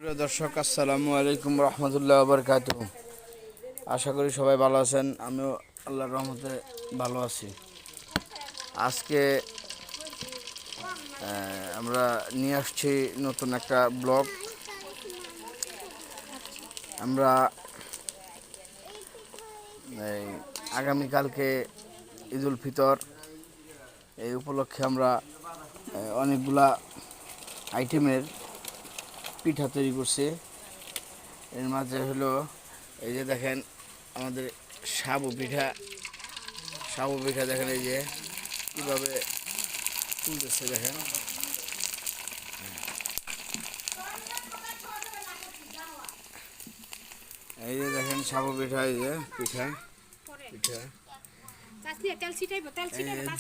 প্রিয় দর্শক, আসসালামু আলাইকুম রহমতুল্লাহ বারকাতুহ। আশা করি সবাই ভালো আছেন। আমিও আল্লাহর রহমতে ভালো আছি। আজকে আমরা নিয়ে আসছি নতুন একটা ব্লগ। আমরা এই আগামীকালকে ঈদুল ফিতর, এই উপলক্ষে আমরা অনেকগুলা আইটেমের পিঠা তৈরি করছি। এর মাঝে হলো এই যে দেখেন আমাদের সাবু পিঠা দেখেন, এই যে কীভাবে তুলতেছে দেখেন। এই যে দেখেন সাবু পিঠা, এই যে পিঠা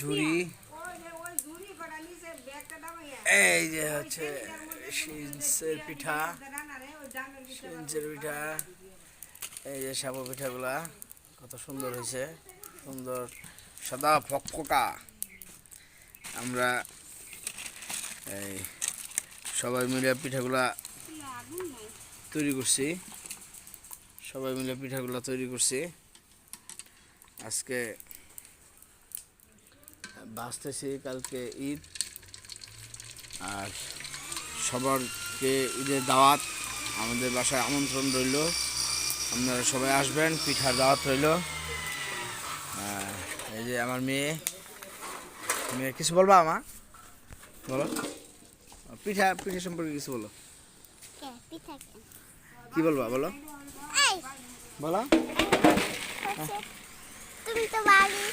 ঝুড়ি, এই যে হচ্ছে সিঞ্চের পিঠা, এই যে সাবু পিঠাগুলা কত সুন্দর হয়েছে, সুন্দর সাদা ফকফকা। আমরা এই সবাই মিলে পিঠাগুলা তৈরি করছি। আজকে বাঁচতেছি, কালকে ঈদ, আর সবারকে ঈদের দাওয়াত, আমাদের বাসায় আমন্ত্রণ রইল। আপনারা সবাই আসবেন, পিঠার দাওয়াত রইল। এই যে আমার মেয়ে কিছু বলবা? বলো, পিঠা সম্পর্কে কিছু বলো। কি বলবা বলো? বলো। তুমি তো বাড়ি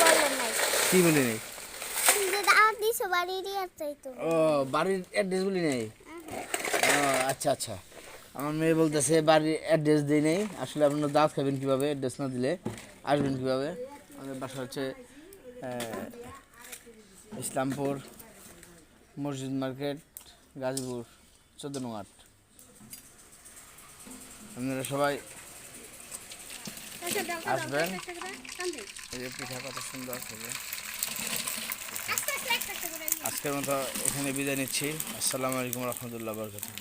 বলো না, কি বলি নেই? ও, বাড়ির অ্যাড্রেস বলি নেই? ও আচ্ছা। আমার মেয়ে বলতেছে বাড়ির অ্যাড্রেস দিই নেই। আসলে আপনারা দাওয়াত খাবেন কীভাবে, অ্যাড্রেস না দিলে আসবেন কীভাবে? আমাদের বাসা হচ্ছে ইসলামপুর মসজিদ মার্কেট, গাজীপুর 14 নং ওয়ার্ড। আপনারা সবাই আসবেন। এই যে পিঠা কত সুন্দর হবে। আজকের মতো এখানে বিদায় নিচ্ছি। আসসালামু আলাইকুম রহমতুল্লাহ বারকাতুহু।